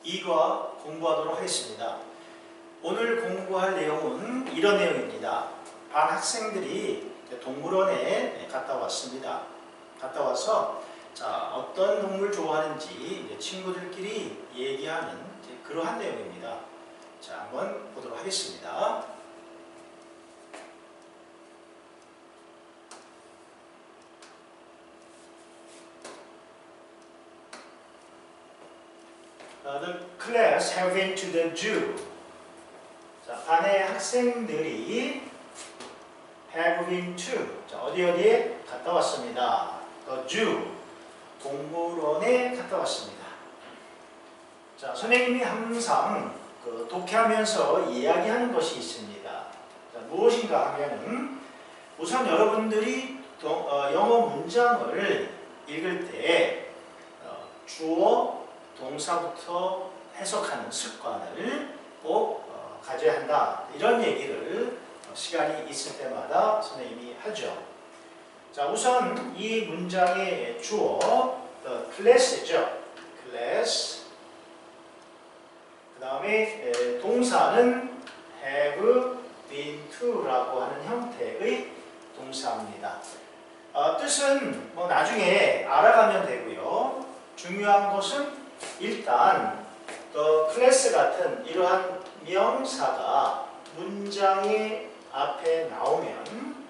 2과 공부하도록 하겠습니다. 오늘 공부할 내용은 이런 내용입니다. 반 학생들이 동물원에 갔다 왔습니다. 갔다 와서 어떤 동물 좋아하는지 친구들끼리 얘기하는 그러한 내용입니다. 한번 보도록 하겠습니다. The class have been to the zoo. 반의 학생들이 have been to 어디에 갔다 왔습니다. The zoo 동물원에 갔다 왔습니다. 선생님이 항상 독해하면서 이야기하는 것이 있습니다. 무엇인가 하면은 우선 여러분들이 영어 문장을 읽을 때 주어 동사부터 해석하는 습관을 꼭 가져야 한다. 이런 얘기를 시간이 있을 때마다 선생님이 하죠. 우선 이 문장의 주어 class죠. class. 그 다음에 동사는 have been to라고 하는 형태의 동사입니다. 뜻은 나중에 알아가면 되고요. 중요한 것은 일단 클래스 같은 이러한 명사가 문장의 앞에 나오면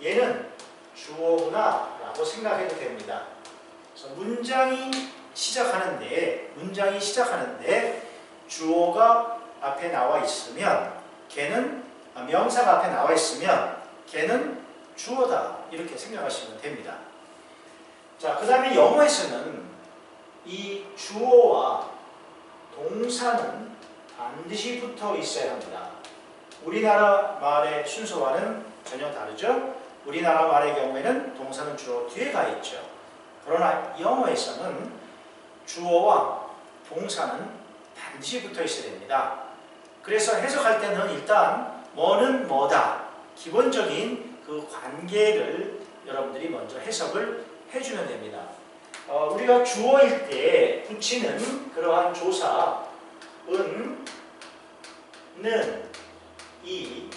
얘는 주어구나 라고 생각해도 됩니다. 그래서 문장이 시작하는데 주어가 앞에 나와 있으면 걔는 명사가 앞에 나와 있으면 걔는 주어다 이렇게 생각하시면 됩니다. 그 다음에 영어에서는 이 주어와 동사는 반드시 붙어 있어야 합니다. 우리나라 말의 순서와는 전혀 다르죠. 우리나라 말의 경우에는 동사는 주어 뒤에 가 있죠. 그러나 영어에서는 주어와 동사는 반드시 붙어 있어야 됩니다. 그래서 해석할 때는 일단 뭐는 뭐다 기본적인 그 관계를 여러분들이 먼저 해석을 해주면 됩니다. 우리가 주어일 때 붙이는 그러한 조사 은, 는, 이,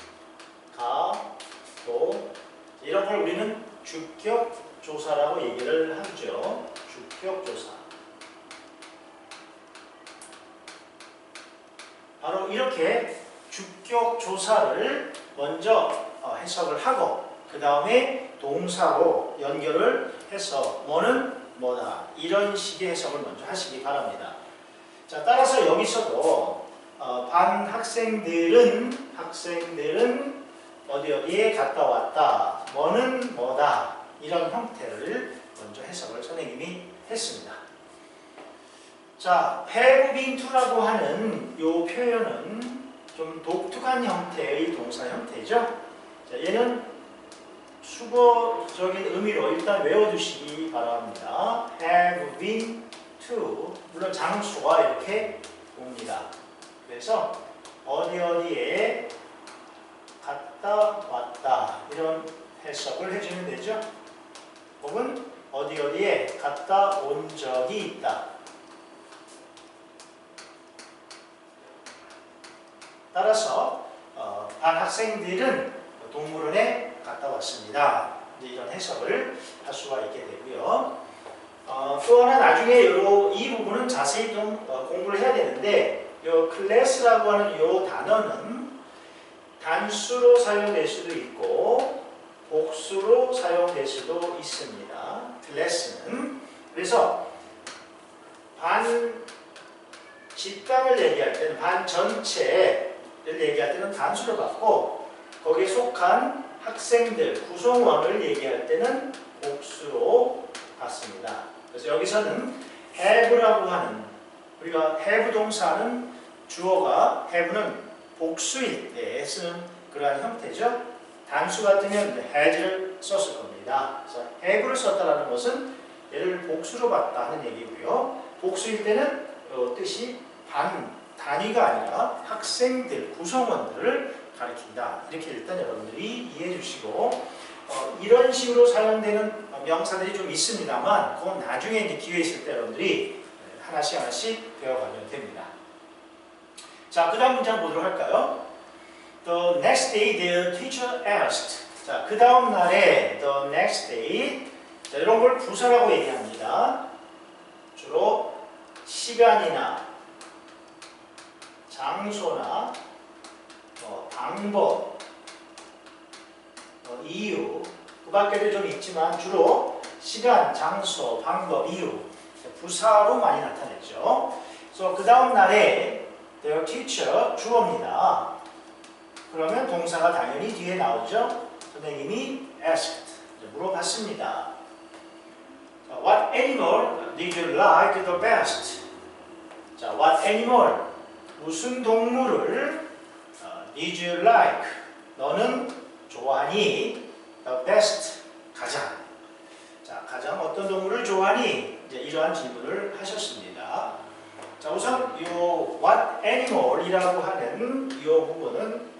가, 도 이런 걸 우리는 주격조사라고 얘기를 하죠. 주격조사. 바로 이렇게 주격조사를 먼저 해석을 하고 그 다음에 동사로 연결을 해서 뭐는 뭐다 이런 식의 해석을 먼저 하시기 바랍니다. 따라서 여기서도 반 학생들은 어디에 갔다 왔다 뭐는 뭐다 이런 형태를 먼저 해석을 선생님이 했습니다. have been to라고 하는 이 표현은 좀 독특한 형태의 동사 형태죠. 얘는 수거적인 의미로 일단 외워두시기 바랍니다. have been to 물론 장수가 이렇게 옵니다. 그래서 어디에 갔다 왔다 이런 해석을 해주면 되죠. 혹은 어디에 갔다 온 적이 있다. 따라서 반 학생들은 동물원에 갔다 왔습니다. 이런 해석을 할 수가 있게 되고요. 또 하나 나중에 이 부분은 자세히 좀 공부를 해야 되는데 이 클래스라고 하는 이 단어는 단수로 사용될 수도 있고 복수로 사용될 수도 있습니다. 클래스는 그래서 반 집단을 얘기할 때는 반 전체를 얘기할 때는 단수로 받고 거기에 속한 학생들, 구성원을 얘기할 때는 복수로 받습니다. 그래서 여기서는 have라고 하는 우리가 have 동사는 주어가 have는 복수일 때 쓰는 그러한 형태죠. 단수 같으면 has를 썼을 겁니다. 그래서 have를 썼다는 것은 얘를 복수로 봤다 하는 얘기고요. 복수일 때는 뜻이 단위가 아니라 학생들, 구성원들을 가리킨다. 이렇게 일단 여러분들이 이해해 주시고 이런 식으로 사용되는 명사들이 좀 있습니다만 그건 나중에 기회 있을 때 여러분들이 하나씩 하나씩 배워가면 됩니다. 자, 그 다음 문장 보도록 할까요? The next day the teacher asked. 자, 그 다음 날에 the next day. 자, 이런 걸 부사라고 얘기합니다. 주로 시간이나 장소나 방법, 이유 그 밖에도 좀 있지만 주로 시간, 장소, 방법, 이유 부사로 많이 나타냈죠. 그래서 그 다음 날에 their teacher 주어입니다. 그러면 동사가 당연히 뒤에 나오죠. 선생님이 asked 물어봤습니다. What animal did you like the best? 자, what animal 무슨 동물을 did you like 너는 좋아하니? The best 가장. 자, 가장 어떤 동물을 좋아하니? 이제 이러한 질문을 하셨습니다. 자, 우선 이 what animal이라고 하는 이 부분은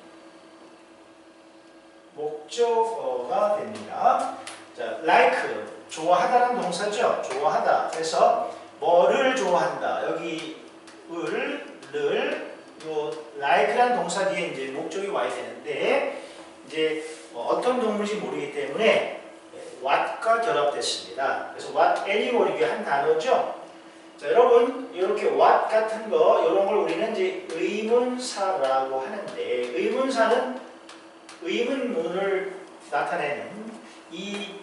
목적어가 됩니다. 자, like 좋아하다라는 동사죠. 좋아하다. 그래서 뭐를 좋아한다. 여기 를 요 like라는 동사 뒤에 이제 목적이 와야 되는데 이제 어떤 동물인지 모르기 때문에 what과 결합됐습니다. 그래서 what animal 이게 한 단어죠. 자, 여러분 이렇게 what 같은 거 이런 걸 우리는 이제 의문사라고 하는데 의문사는 의문문을 나타내는 이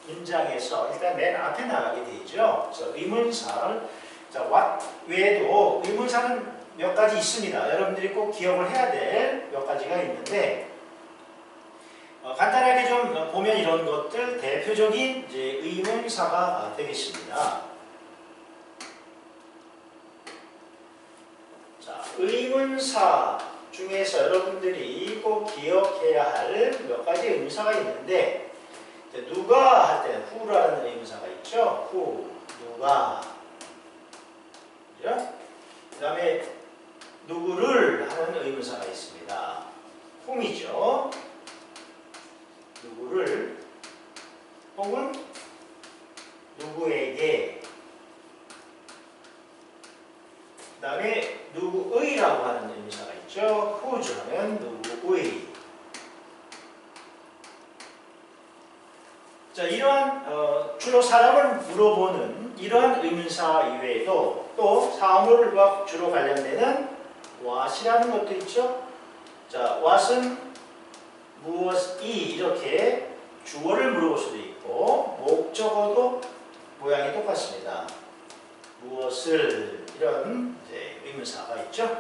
문장에서 일단 맨 앞에 나가게 되죠. 그래서 의문사를 자, what 외에도 의문사는 몇 가지 있습니다. 여러분들이 꼭 기억을 해야 될 몇 가지가 있는데 간단하게 좀 보면 이런 것들 대표적인 이제 의문사가 되겠습니다. 자, 의문사 중에서 여러분들이 꼭 기억해야 할 몇 가지 의문사가 있는데 누가 할 때는 who라는 의문사가 있죠. who, 누가. 그 다음에 누구를 하는 의문사가 있습니다. whom이죠. 누구를 혹은 누구에게. 그 다음에 누구의라고 하는 의문사가 있죠. whose 하면 누구의. 자, 이러한 주로 사람을 물어보는 이러한 의문사 이외에도 또 사물과 주로 관련되는 what이라는 것도 있죠. 자, what은 무엇이 이렇게 주어를 물어볼 수도 있고 목적어도 모양이 똑같습니다. 무엇을 이런 이제 의문사가 있죠.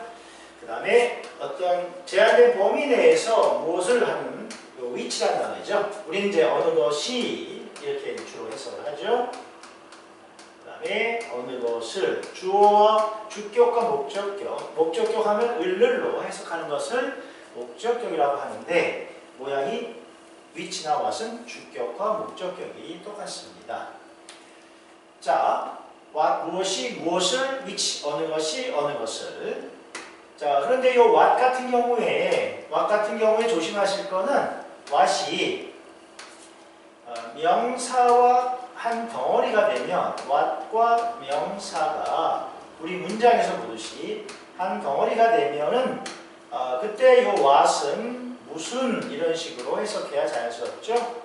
그 다음에 어떤 제한된 범위 내에서 무엇을 하는 which라는 단어이죠. 우리는 이제 어느 것이 이렇게 주로 해석을 하죠. 그 다음에 어느 것을 주어와 주격과 목적격, 목적격 하면 을로 해석하는 것을 목적격이라고 하는데 모양이 which나 what은 주격과 목적격이 똑같습니다. 자, what 무엇이 무엇을, which 어느 것이 어느 것을. 자, 그런데 이 what 같은 경우에 조심하실 거는 what이 명사와 한 덩어리가 되면 what과 명사가 우리 문장에서 보듯이 한 덩어리가 되면은 그때 이 what은 무슨 이런 식으로 해석해야 자연스럽죠.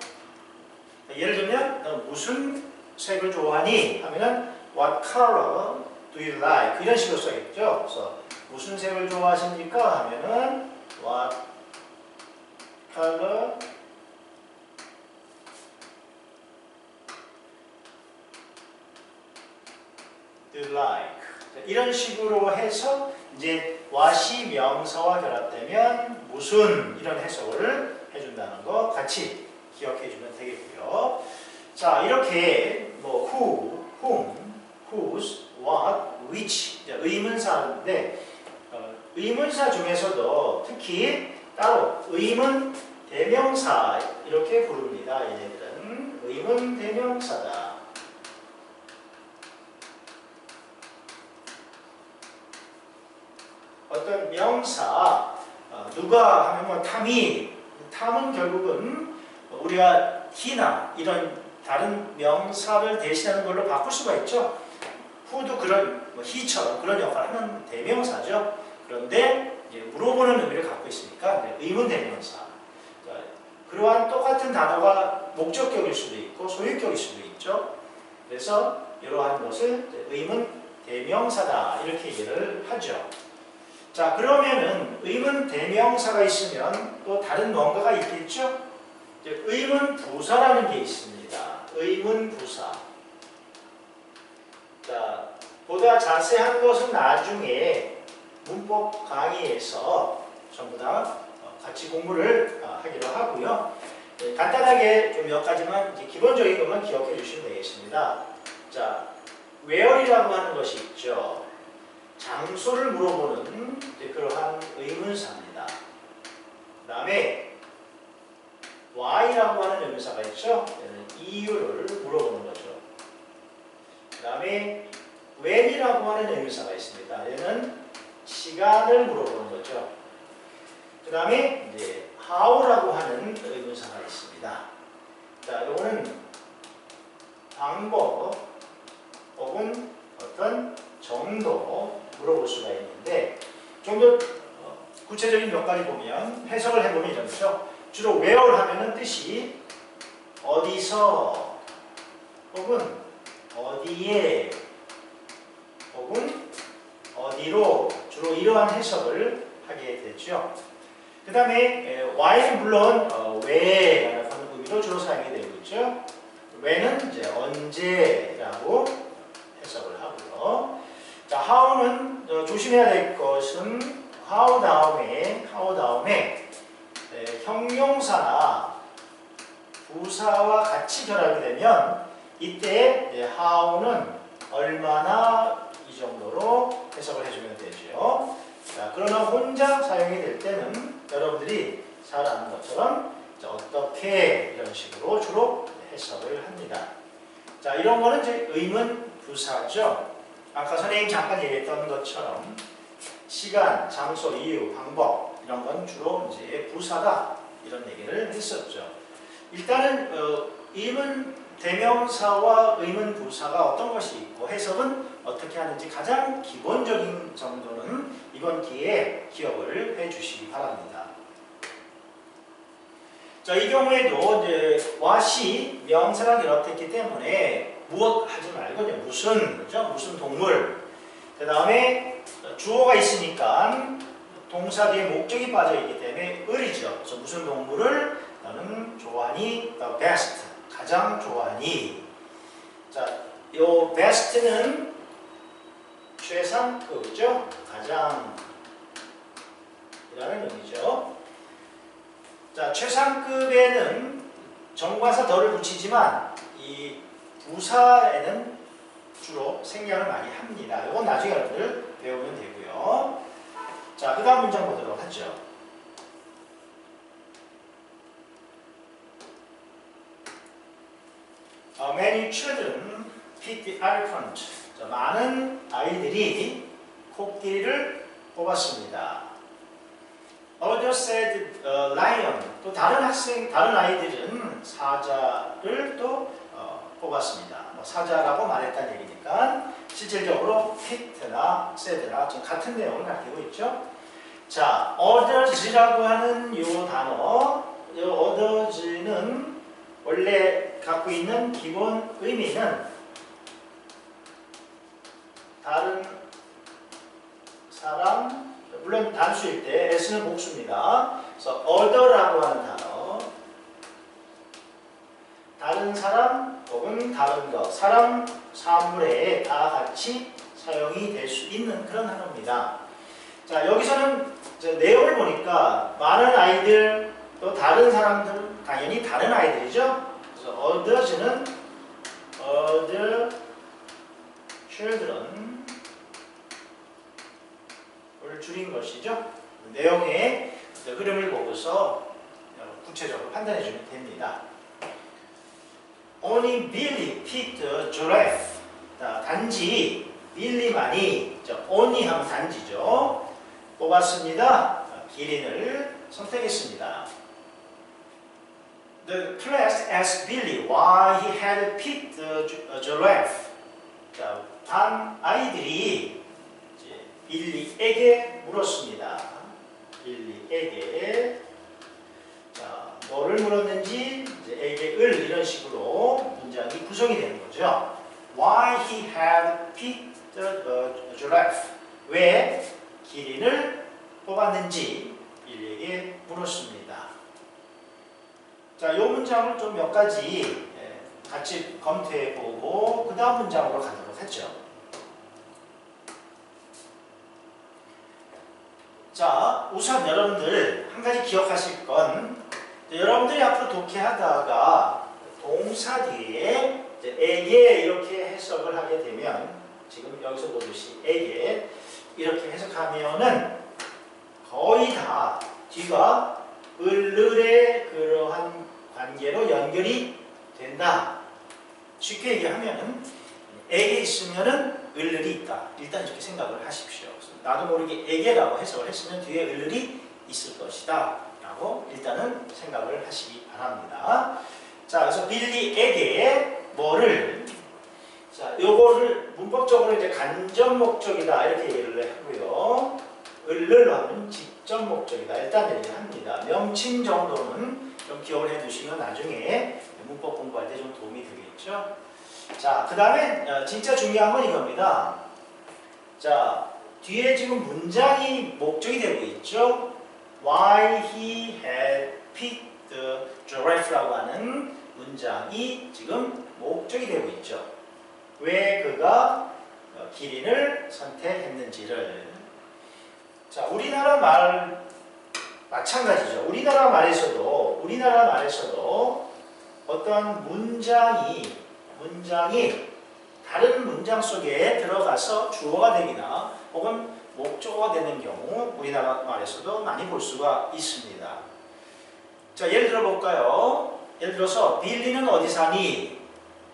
예를 들면 너 무슨 색을 좋아하니 하면은 what color do you like 이런 식으로 써야겠죠. 그래서 무슨 색을 좋아하십니까 하면은 what color do you like 이런 식으로 해서 이제 what이 명사와 결합되면 무슨 이런 해석을 해준다는 거 같이 기억해 주면 되겠고요. 자, 이렇게 뭐 who, whom, whose, what, which 의문사인데 의문사 중에서도 특히 따로 의문 대명사 이렇게 부릅니다. 얘네들은 의문 대명사다. 어떤 명사 누가 하면 뭐 탐은 결국은 우리가 he나 이런 다른 명사를 대신하는 걸로 바꿀 수가 있죠. who도 그런 he처럼 그런 역할을 하는 대명사죠. 그런데 이제 물어보는 의미를 갖고 있으니까 의문 대명사. 자, 그러한 똑같은 단어가 목적격일 수도 있고 소유격일 수도 있죠. 그래서 이러한 것을 의문 대명사다 이렇게 얘기를 하죠. 자, 그러면은 의문 대명사가 있으면 또 다른 뭔가가 있겠죠? 의문 부사라는 게 있습니다. 의문 부사. 자, 보다 자세한 것은 나중에 문법 강의에서 전부 다 같이 공부를 하기로 하고요. 간단하게 좀 몇 가지만 이제 기본적인 것만 기억해 주시면 되겠습니다. 자, where이라고 하는 것이 있죠. 장소를 물어보는 그러한 의문사입니다. 그 다음에 why라고 하는 의문사가 있죠. 이유를 물어보는 거죠. 그 다음에 when이라고 하는 의문사가 있습니다. 얘는 시간을 물어보는 거죠. 그 다음에 이제 how라고 하는 의문사가 있습니다. 자, 이거는 방법 혹은 어떤 정도 물어볼 수가 있는데 좀 더 구체적인 몇 가지 보면 해석을 해보면 이렇죠. 주로 where를 하면은 뜻이 어디서 혹은 어디에 혹은 어디로 주로 이러한 해석을 하게 되죠. 그 다음에 why는 물론 왜라는 의미로 주로 사용이 되고 있죠. when은 이제 언제라고 해석을 하고요. 자, how는 조심해야 될 것은 how 다음에 형용사나 부사와 같이 결합이 되면 이때 how는 얼마나 이 정도로 해석을 해주면 되죠. 자, 그러나 혼자 사용이 될 때는 여러분들이 잘 아는 것처럼 어떻게 이런 식으로 주로 해석을 합니다. 자, 이런 거는 이제 의문 부사죠. 아까 선생님 잠깐 얘기했던 것처럼 시간, 장소, 이유, 방법 이런 건 주로 이제 부사다 이런 얘기를 했었죠. 일단은 의문 대명사와 의문 부사가 어떤 것이 있고 해석은 어떻게 하는지 가장 기본적인 정도는 이번 기회에 기억을 해주시기 바랍니다. 자, 이 경우에도 이제 what이 명사랑 결합됐기 때문에 무엇 하지 말고 이제 무슨, 그죠? 무슨 동물. 그 다음에 주어가 있으니까 동사 뒤에 목적이 빠져 있기 때문에 을이죠. 그래서 무슨 동물을 너는 좋아하니? The best. 가장 좋아하니. 자, 요 best는 최상급이죠. 가장 이라는 의미죠. 자, 최상급에는 정관사 덜을 붙이지만 이 부사에는 주로 생략을 많이 합니다. 이건 나중에 여러분들 배우면 되고요. 자, 그 다음 문장 보도록 하죠. Many children picked the elephant. 자, 많은 아이들이 코끼리를 뽑았습니다. Others said lion. 또 다른 아이들은 사자를 또 뽑았습니다. 사자라고 말했다는 얘기니까 실질적으로 picked나 said나 좀 같은 내용을 가지고 있죠. 자, others라고 하는 이 단어, 이 others는 원래 갖고 있는 기본 의미는 다른 사람, 물론 단수일 때 s는 복수입니다. 그래서 other라고 하는 단어, 다른 사람 혹은 다른 것, 사람, 사물에 다 같이 사용이 될 수 있는 그런 단어입니다. 자, 여기서는 내용을 보니까 많은 아이들, 또 다른 사람들, 당연히 다른 아이들이죠. 그래서 others는 other children 을 줄인 것이죠. 내용의 흐름을 보고서 구체적으로 판단해 주면 됩니다. Only Billy picked a giraffe. 단지 빌리만이, only 하면 단지죠. 뽑았습니다. 기린을 선택했습니다. The class asked Billy why he had picked a giraffe. 자, 반 아이들이 이제 빌리에게 물었습니다. 빌리에게 자, 뭐를 물었는지 이제 에게 을 이런 식으로 문장이 구성이 되는 거죠. Why he had picked a giraffe? 왜 기린을 뽑았는지 빌리에게 물었습니다. 자, 이 문장을 좀 몇 가지 같이 검토해보고 그 다음 문장으로 가도록 하죠. 자, 우선 여러분들 한 가지 기억하실 건 여러분들이 앞으로 독해하다가 동사 뒤에 에게 이렇게 해석을 하게 되면 지금 여기서 보듯이 에게 이렇게 해석하면은 거의 다 뒤가 을의 그러한 관계로 연결이 된다. 쉽게 얘기하면은 에게 있으면은 을이 있다. 일단 이렇게 생각을 하십시오. 나도 모르게 에게라고 해석을 했으면 뒤에 을이 있을 것이다. 라고 일단은 생각을 하시기 바랍니다. 자, 그래서 빌리에게 뭐를 자, 요거를 문법적으로 이제 간접 목적이다 이렇게 얘기를 하고요. 을을 하면 직접 목적이다. 일단 얘기합니다. 명칭 정도는 좀 기억을 해두시면 나중에 문법 공부할 때 좀 도움이 되겠죠. 자, 그 다음에 진짜 중요한 건 이겁니다. 자, 뒤에 지금 문장이 목적이 되고 있죠. Why he had picked the giraffe라고 하는 문장이 지금 목적이 되고 있죠. 왜 그가 기린을 선택했는지를. 자, 우리나라 말 마찬가지죠. 우리나라 말에서도 어떤 문장이 다른 문장 속에 들어가서 주어가 되거나 혹은 목적어가 되는 경우 우리나라 말에서도 많이 볼 수가 있습니다. 자, 예를 들어 볼까요? 예를 들어서 빌리는 어디 사니?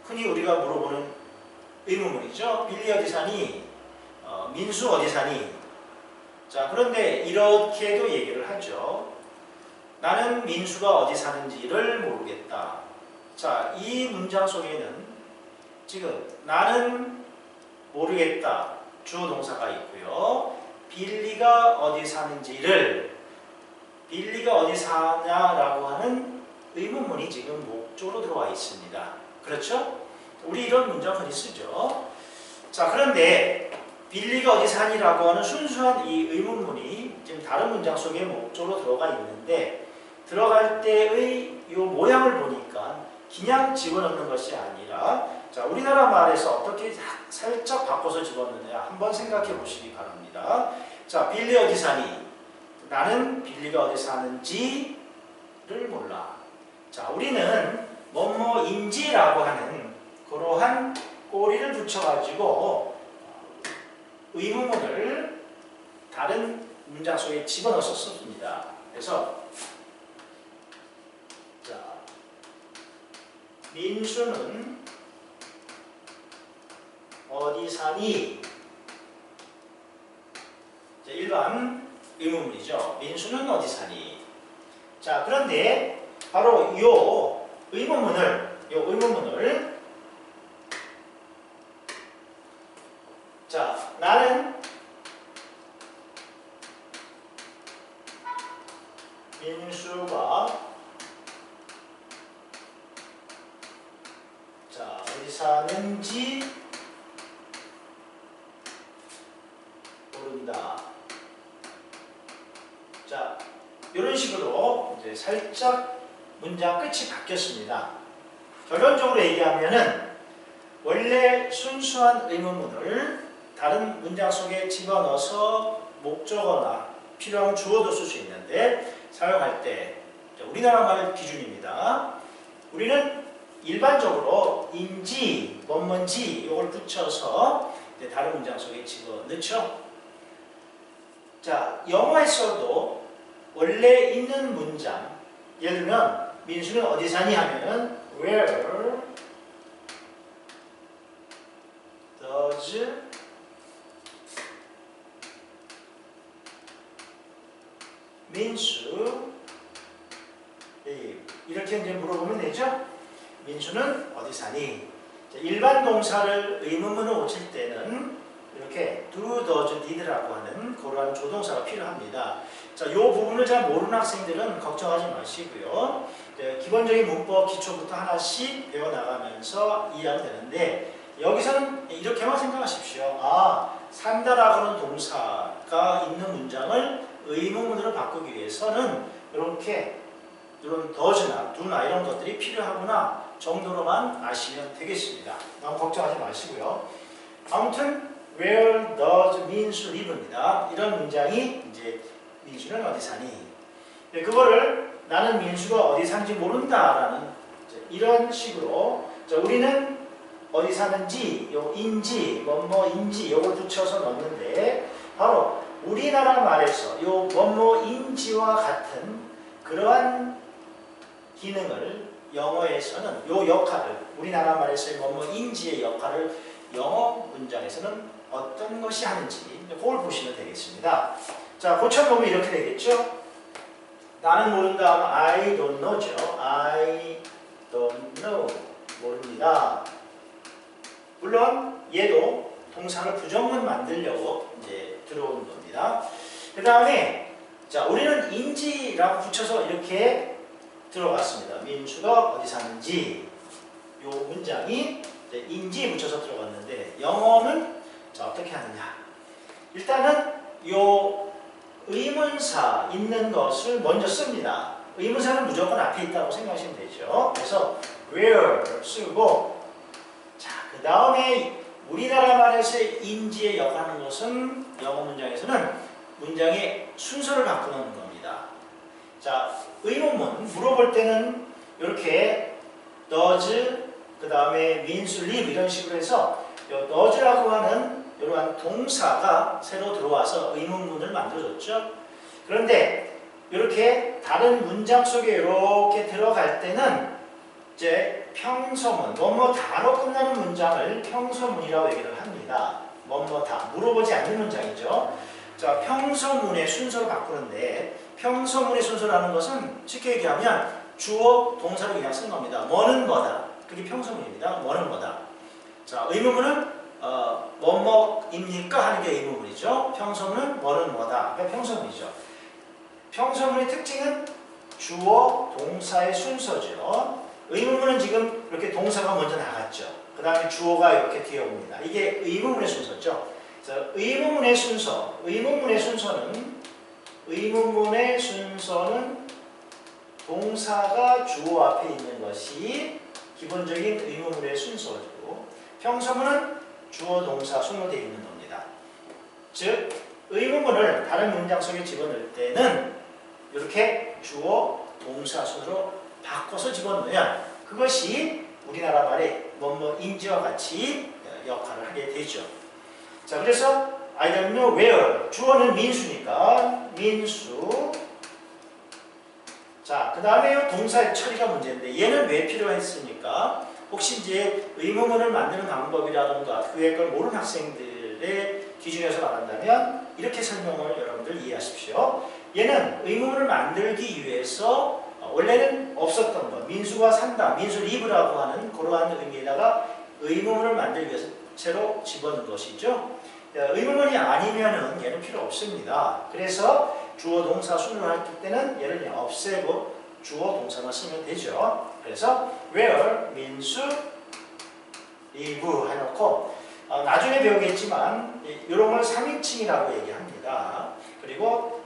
흔히 우리가 물어보는 의문문이죠. 빌리 어디 사니? 민수 어디 사니? 자, 그런데 이렇게도 얘기를 하죠. 나는 민수가 어디 사는지를 모르겠다. 자, 이 문장 속에는 지금 나는 모르겠다. 주어 동사가 있고요. 빌리가 어디 사는지를 빌리가 어디 사냐라고 하는 의문문이 지금 목적으로 들어와 있습니다. 그렇죠? 우리 이런 문장 흔히 쓰죠. 자, 그런데 빌리가 어디 사니라고 하는 순수한 이 의문문이 지금 다른 문장 속에 목적으로 들어가 있는데 들어갈 때의 이 모양을 보니까 그냥 집어넣는 것이 아니라 자, 우리나라 말에서 어떻게 살짝 바꿔서 집어넣느냐 한번 생각해 보시기 바랍니다. 자, 빌리 어디 사니? 나는 빌리가 어디 사는지를 몰라. 자, 우리는 뭐뭐인지라고 하는 그러한 꼬리를 붙여가지고 의문문을 다른 문장 속에 집어넣어서 씁니다. 그래서 자, 민수는 어디 사니? 자, 일반 의문문이죠. 민수는 어디 사니? 자, 그런데 바로 요 의문문을 자, 나는 민수가 자, 어디 사는지 모른다. 자, 이런 식으로 이제 살짝 문장 끝이 바뀌었습니다. 결론적으로 얘기하면은 원래 순수한 의문문을 다른 문장 속에 집어넣어서 목적어나 필요한 주어도 쓸 수 있는데 사용할 때 우리나라 말 기준입니다. 우리는 일반적으로 인지, 뭔지 이걸 붙여서 다른 문장 속에 집어넣죠. 자, 영어에서도 원래 있는 문장, 예를 들면 민수는 어디 사니 하면은 Where does 민수 live? 이렇게 이제 물어보면 되죠. 민수는 어디 사니? 일반 동사를 의문문으로 고칠 때는 이렇게 do, does, did라고 하는 그러한 조동사가 필요합니다. 자, 이 부분을 잘 모르는 학생들은 걱정하지 마시고요. 기본적인 문법 기초부터 하나씩 배워나가면서 이해하면 되는데 여기서는 이렇게만 생각하십시오. 아, 산다라고 하는 동사가 있는 문장을 의문문으로 바꾸기 위해서는 이렇게 이런 does나 do나 이런 것들이 필요하구나 정도로만 아시면 되겠습니다. 너무 걱정하지 마시고요. 아무튼 where does 민수 live입니다. 이런 문장이 이제 민수는 어디 사니? 그거를 나는 민수가 어디 사는지 모른다라는 이런 식으로 우리는 어디 사는지, 요 인지, 뭐뭐인지 요걸 붙여서 넣는데 바로 우리나라 말에서 요 뭐뭐인지와 같은 그러한 기능을 영어에서는 요 역할을 우리나라 말에서의 뭐뭐인지의 역할을 영어 문장에서는 어떤 것이 하는지 그걸 보시면 되겠습니다. 자, 고쳐보면 이렇게 되겠죠? 나는 모른다 하면 I don't know죠. I don't know. 모릅니다. 물론 얘도 동사를 부정문 만들려고 이제 들어오는 겁니다. 그 다음에 자, 우리는 인지라고 붙여서 이렇게 들어갔습니다. 민수가 어디 사는지 요 문장이 인지 붙여서 들어갔는데 영어는 자, 어떻게 하느냐? 일단은 요 의문사 있는 것을 먼저 씁니다. 의문사는 무조건 앞에 있다고 생각하시면 되죠. 그래서 where 쓰고 자, 그 다음에 우리나라 말에서의 인지에 역하는 것은 영어 문장에서는 문장의 순서를 바꾸는 겁니다. 자, 의문문 물어볼 때는 이렇게 does 그 다음에 means live 이런 식으로 해서 does라고 하는 이러한 동사가 새로 들어와서 의문문을 만들어줬죠. 그런데 이렇게 다른 문장 속에 이렇게 들어갈 때는 이제 평서문, 뭐뭐다로 끝나는 문장을 평서문이라고 얘기를 합니다. 뭐뭐다, 물어보지 않는 문장이죠. 자, 평서문의 순서를 바꾸는데 평서문의 순서라는 것은 쉽게 얘기하면 주어, 동사를 그냥 쓴 겁니다. 뭐는 뭐다. 그게 평서문입니다. 뭐는 뭐다. 자, 의문문은 뭐뭐입니까? 하는 게 의문문이죠. 평서문은 뭐는 뭐다. 그게 평서문이죠. 평서문의 특징은 주어, 동사의 순서죠. 의문문은 지금 이렇게 동사가 먼저 나갔죠. 그 다음에 주어가 이렇게 뒤에 옵니다. 이게 의문문의 순서죠. 자, 의문문의 순서는 동사가 주어 앞에 있는 것이 기본적인 의문문의 순서고 평서문은 주어, 동사 순으로 되어 있는 겁니다. 즉, 의문문을 다른 문장 속에 집어넣을 때는 이렇게 주어, 동사 순으로 바꿔서 집어넣으면 그것이 우리나라 말의 뭐뭐인지와 같이 역할을 하게 되죠. 자, 그래서 I don't know where 주어는 민수니까 민수. 자, 그 다음에 동사의 처리가 문제인데 얘는 왜 필요했습니까? 혹시 이제 의문문을 만드는 방법이라든가 그의 걸 모르는 학생들의 기준에서 말한다면 이렇게 설명을 여러분들 이해하십시오. 얘는 의문문을 만들기 위해서 원래는 없었던 것, 민수가 산다, 민수 리브라고 하는 그러한 의미에다가 의문문을 만들기 위해서 새로 집어넣은 것이죠. 의문문이 아니면은 얘는 필요 없습니다. 그래서 주어, 동사 순으로 할 때는 얘를 그냥 없애고 주어, 동사만 쓰면 되죠. 그래서 where, 민수, 리브 해놓고 나중에 배우겠지만 이런 걸 3인칭이라고 얘기합니다. 그리고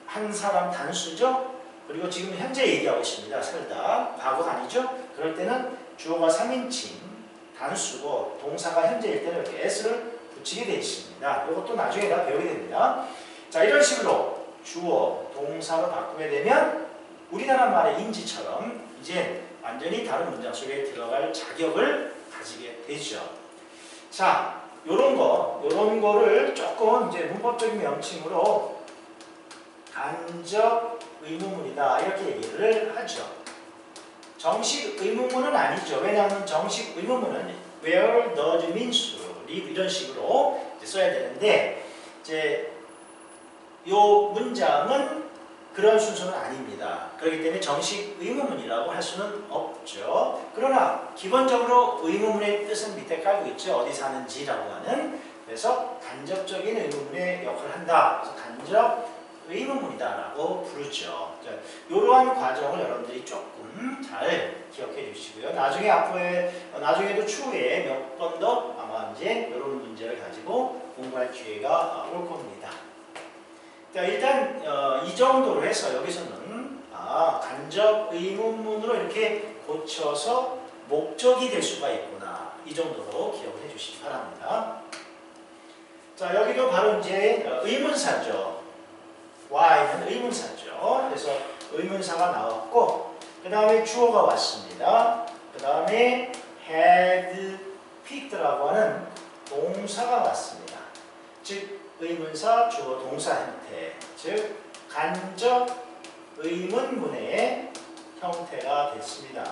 한 사람 단수죠. 그리고 지금 현재 얘기하고 있습니다. 살다. 과거가 아니죠. 그럴 때는 주어가 3인칭 단수고 동사가 현재일 때는 이렇게 s를 붙이게 되어 있습니다. 이것도 나중에 다 배우게 됩니다. 자, 이런 식으로 주어, 동사로 바꾸게 되면 우리나라 말의 인지처럼 이제 완전히 다른 문장 속에 들어갈 자격을 가지게 되죠. 자, 요런 거를 조금 이제 문법적인 명칭으로 간접 의문문이다 이렇게 얘기를 하죠. 정식 의문문은 아니죠. 왜냐하면 정식 의문문은 where does means live 이런 식으로 써야 되는데 이제 요 문장은 그런 순서는 아닙니다. 그렇기 때문에 정식 의문문이라고 할 수는 없죠. 그러나 기본적으로 의문문의 뜻은 밑에 깔고 있죠. 어디 사는지라고 하는. 그래서 간접적인 의문문의 역할을 한다. 그래서 간접 의문문이다라고 부르죠. 이러한 과정을 여러분들이 조금 잘 기억해 주시고요. 나중에 나중에도 추후에 몇 번 더 아마 이제 이런 문제를 가지고 공부할 기회가 올 겁니다. 자, 일단 이 정도로 해서 여기서는 간접 의문문으로 이렇게 고쳐서 목적이 될 수가 있구나. 이 정도로 기억을 해 주시기 바랍니다. 자, 여기도 바로 이제 의문사죠. Y는 의문사죠. 그래서 의문사가 나왔고, 그 다음에 주어가 왔습니다. 그 다음에 had picked라고 하는 동사가 왔습니다. 즉, 의문사, 주어, 동사 형태. 즉, 간접 의문문의 형태가 됐습니다.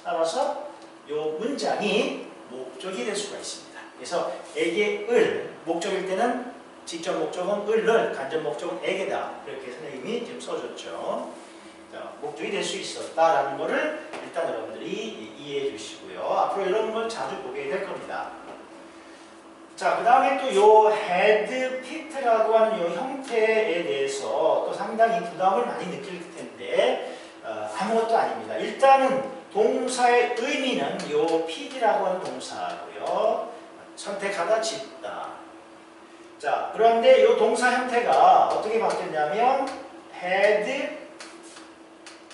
따라서 이 문장이 목적이 될 수가 있습니다. 그래서 에게 을, 목적일 때는 직접 목적은 을을, 간접 목적은 에게다. 이렇게 선생님이 지금 써줬죠. 자, 목적이 될 수 있었다라는 것을 일단 여러분들이 이해해 주시고요. 앞으로 이런 걸 자주 보게 될 겁니다. 자, 그 다음에 또 요 had picked라고 하는 요 형태에 대해서 또 상당히 부담을 많이 느낄 텐데 아무것도 아닙니다. 일단은 동사의 의미는 요 pick이라고 하는 동사고요. 선택하다, 짓다. 자, 그런데 이 동사 형태가 어떻게 바뀌었냐면 had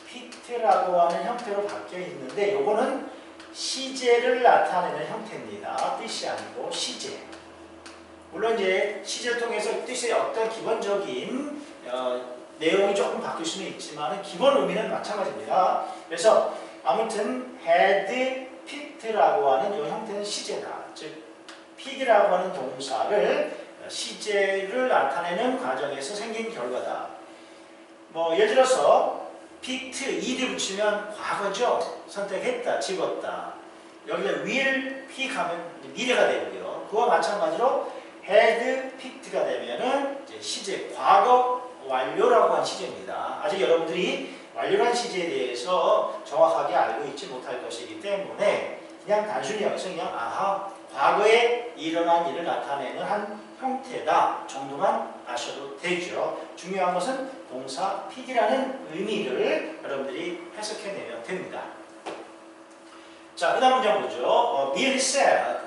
picked라고 하는 형태로 바뀌어 있는데 요거는 시제를 나타내는 형태입니다. 뜻이 아니고 시제. 물론 이제 시제를 통해서 뜻의 어떤 기본적인 내용이 조금 바뀔 수는 있지만 기본 의미는 마찬가지입니다. 그래서 아무튼 had picked라고 하는 이 형태는 시제다. 즉 pick이라고 하는 동사를 시제를 나타내는 과정에서 생긴 결과다. 뭐 예를 들어서 picked, ed를 붙이면 과거죠. 선택했다, 집었다. 여기다 will pick 하면 미래가 되고요. 그와 마찬가지로 had picked가 되면은 이제 시제, 과거 완료라고 한 시제입니다. 아직 여러분들이 완료한 시제에 대해서 정확하게 알고 있지 못할 것이기 때문에 그냥 단순히 여기서 그냥 과거에 일어난 일을 나타내는 한 형태다 정도만 아셔도 되죠. 중요한 것은 동사 pick이라는 의미를 여러분들이 해석해내면 됩니다. 자, 그 다음 문장 보죠. Bill said,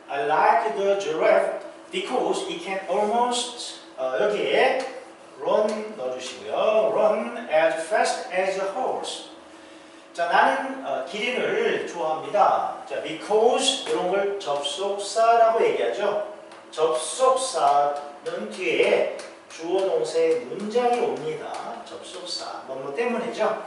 I like the giraffe because it can almost 여기에 run 넣어주시고요. run as fast as a horse. 자, 나는 기린을 좋아합니다. 자, because 이런 걸 접속사라고 얘기하죠. 접속사는 뒤에 주어 동사의 문장이 옵니다. 접속사, 뭐뭐 때문이죠.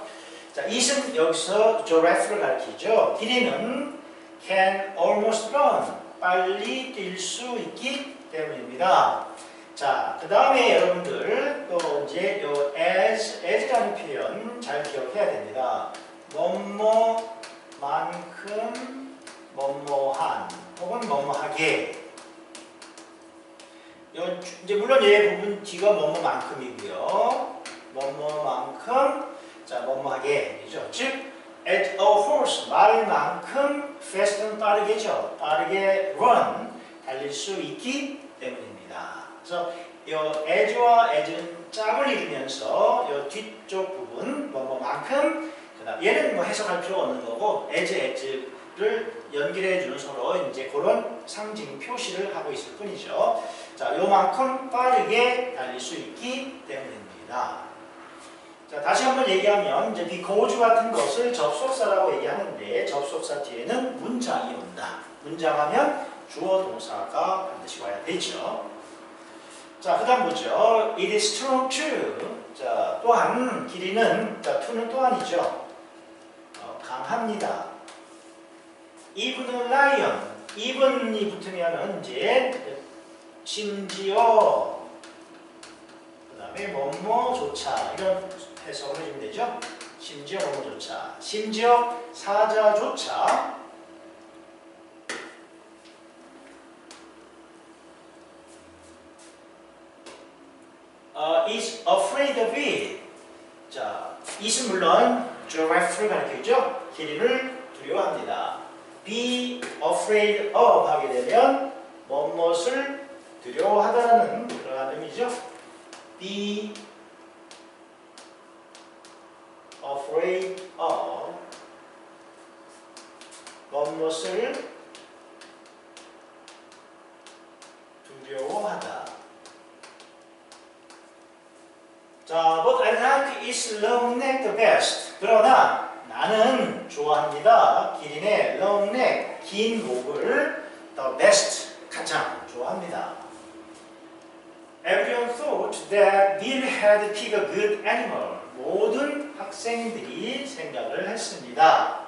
자, it은 여기서 giraffe를 가리키죠. 기린은 can almost run, 빨리 뛸 수 있기 때문입니다. 자, 그 다음에 여러분들 또 이제 요 as라는 표현 잘 기억해야 됩니다. 뭐뭐만큼 뭐뭐한 혹은 뭐뭐하게. 이제 물론 얘 부분 뒤가 뭐뭐만큼이고요. 뭐뭐만큼 자 뭐뭐하게이죠. 즉 at a horse 말만큼 fast는 빠르게죠. 빠르게 run 달릴 수 있기 때문입니다. 그래서 이 as와 as는 짝을 이루면서 이 뒤쪽 부분 뭐뭐만큼 그다음 얘는 뭐 해석할 필요 없는 거고 as를 연결해주는 서로 이제 그런 상징 표시를 하고 있을 뿐이죠. 자, 요만큼 빠르게 달릴 수 있기 때문입니다. 자, 다시 한번 얘기하면 이제 because 같은 것을 접속사라고 얘기하는데 접속사 뒤에는 문장이 온다. 문장하면 주어 동사가 반드시 와야 되죠. 자, 그 다음 보죠. It is strong too. 자, 또한 길이는 자, to는 또한이죠. 강합니다. Even a lion. even이 붙으면은 이제 심지어 그 다음에 뭐뭐조차 이런 해석을 해주면 되죠. 심지어 뭐뭐조차 심지어 사자조차 is afraid of it. 자, it은 물론 geography를 가리켜죠. 길이를 두려워합니다. be afraid of 하게 되면 무엇을 두려워하다는 그러한 의미죠. be afraid of 무엇을 두려워하다. 자, but I like its long neck the best. 그러나 나는 좋아합니다. 기린의 long neck, 긴 목을 the best, 가장 좋아합니다. Everyone thought that Bill had picked a good animal. 모든 학생들이 생각을 했습니다.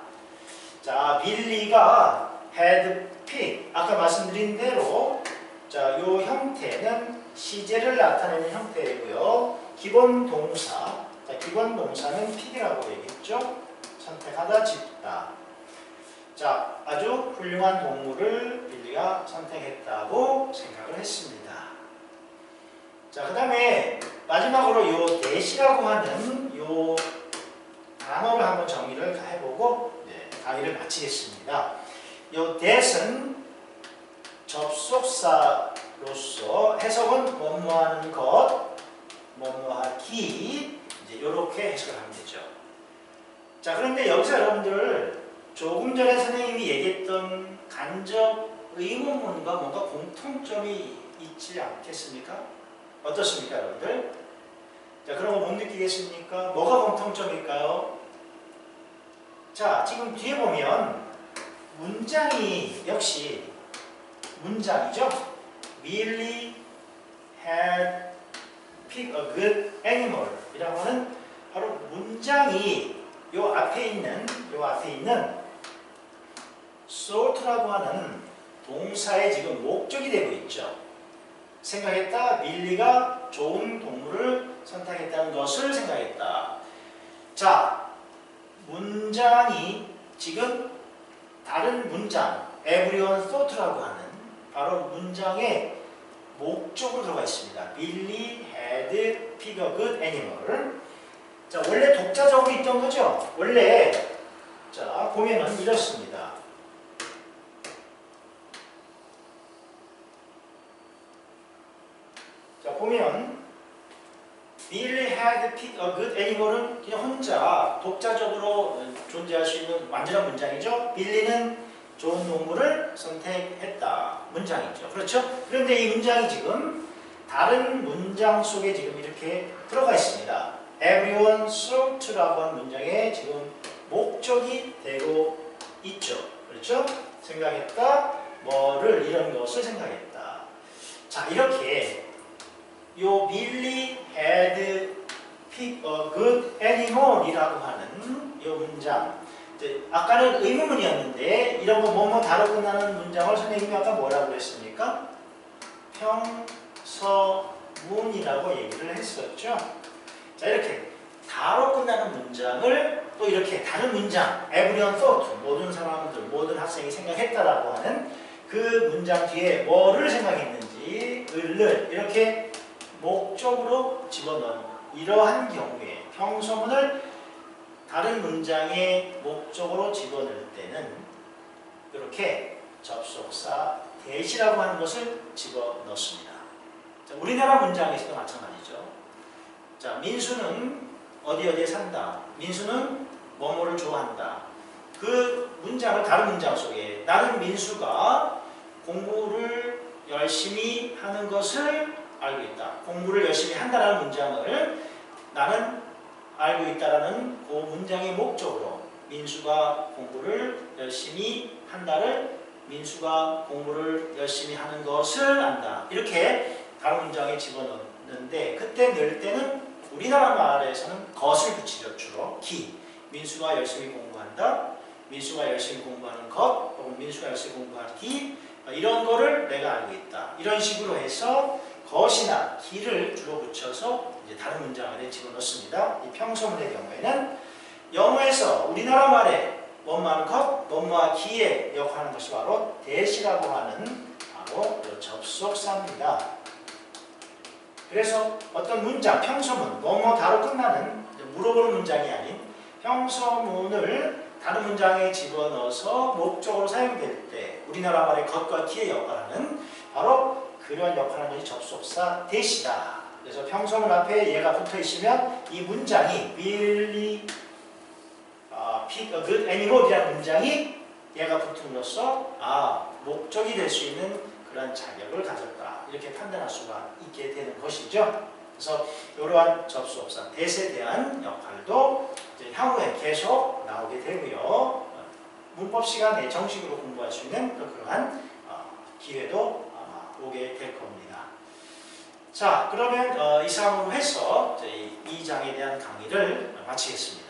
자, 빌리가 had picked, 아까 말씀드린 대로 자, 요 형태는 시제를 나타내는 형태이고요. 기본 동사, 자, 기본 동사는 pick이라고 얘기했죠. 선택하다, 짚다. 자, 아주 훌륭한 동물을 빌리가 선택했다고 생각을 했습니다. 자, 그 다음에 마지막으로 요 that이라고 하는 요 단어를 한번 정의를 해보고 강의를 마치겠습니다. 요 that은 접속사로서 해석은 뭐뭐하는 것, 뭐뭐하기, 이제 이렇게 해석을 하면 되죠. 자, 그런데 여기서 여러분들 조금 전에 선생님이 얘기했던 간접 의문문과 뭔가 공통점이 있지 않겠습니까? 어떻습니까, 여러분들? 자, 그런 거 못 느끼겠습니까? 뭐가 공통점일까요? 자, 지금 뒤에 보면 문장이 역시 문장이죠. Billy had picked a good animal 이라고 하는 바로 문장이 요 앞에 있는 sought라고 하는 동사의 지금 목적이 되고 있죠. 생각했다. 밀리가 좋은 동물을 선택했다는 것을 생각했다. 자, 문장이 지금 다른 문장 everyone thought라고 하는 바로 문장의 목적으로 들어가 있습니다. Billy had picked a good animal. 자, 원래 독자적으로 있던 거죠. 원래 자 보면은 이렇습니다. 자, 보면 Billy had picked a good animal은 그냥 혼자 독자적으로 존재할 수 있는 완전한 문장이죠. 빌리는 좋은 동물을 선택했다. 문장이죠. 그렇죠? 그런데 이 문장이 지금 다른 문장 속에 지금 이렇게 들어가 있습니다. Everyone thought라고 하는 문장에 지금 목적이 되고 있죠. 그렇죠? 생각했다. 뭐를 이런 것을 생각했다. 자, 이렇게 요 Billy had picked a good animal 이라고 하는 요 문장, 아까는 의문문이었는데 이런 거 뭐뭐 다로 끝나는 문장을 선생님이 아까 뭐라고 했습니까? 평서문이라고 얘기를 했었죠. 자, 이렇게 다로 끝나는 문장을 또 이렇게 다른 문장 everyone thought, 모든 사람들, 모든 학생이 생각했다라고 하는 그 문장 뒤에 뭐를 생각했는지 을 이렇게 목적으로 집어넣은 이러한 경우에 평서문을 다른 문장의 목적으로 집어넣을 때는 이렇게 접속사 that이라고 하는 것을 집어넣습니다. 자, 우리나라 문장에서도 마찬가지죠. 자, 민수는 어디에 산다. 민수는 뭐뭐를 좋아한다. 그 문장을 다른 문장 속에 나는 민수가 공부를 열심히 하는 것을 알고 있다. 공부를 열심히 한다라는 문장을 나는 알고 있다라는 그 문장의 목적으로 민수가 공부를 열심히 한다를 민수가 공부를 열심히 하는 것을 안다. 이렇게 다른 문장에 집어넣는데 그때 넣을 때는 우리나라 말에서는 것을 붙이죠. 주로 기. 민수가 열심히 공부한다. 민수가 열심히 공부하는 것 혹은 민수가 열심히 공부하기 이런 거를 내가 알고 있다. 이런 식으로 해서 것이나 기를 주로 붙여서 이제 다른 문장 안에 집어넣습니다. 이 평서문의 경우에는 영어에서 우리나라 말에 뭐뭐하는 것, 뭐뭐하 기에 역할하는 것이 바로 that이라고 하는 바로 접속사입니다. 그래서 어떤 문장, 평서문, 뭐뭐다로 끝나는 물어보는 문장이 아닌 평서문을 다른 문장에 집어넣어서 목적으로 사용될 때 우리나라 말의 겉과 뒤의 역할하는 바로 그런 역할하는 것이 접속사 대시다. 그래서 평서문 앞에 얘가 붙어 있으면 이 문장이 Billy pick a good animal이라는 문장이 얘가 붙음으로써 목적이 될 수 있는 그런 자격을 가졌다. 이렇게 판단할 수가 있게 되는 것이죠. 그래서 이러한 접속사 대시에 대한 역할도 이제 향후에 계속 나오게 되고요. 문법 시간에 정식으로 공부할 수 있는 그러한 기회도 아마 오게 될 겁니다. 자, 그러면 이상으로 해서 이 장에 대한 강의를 마치겠습니다.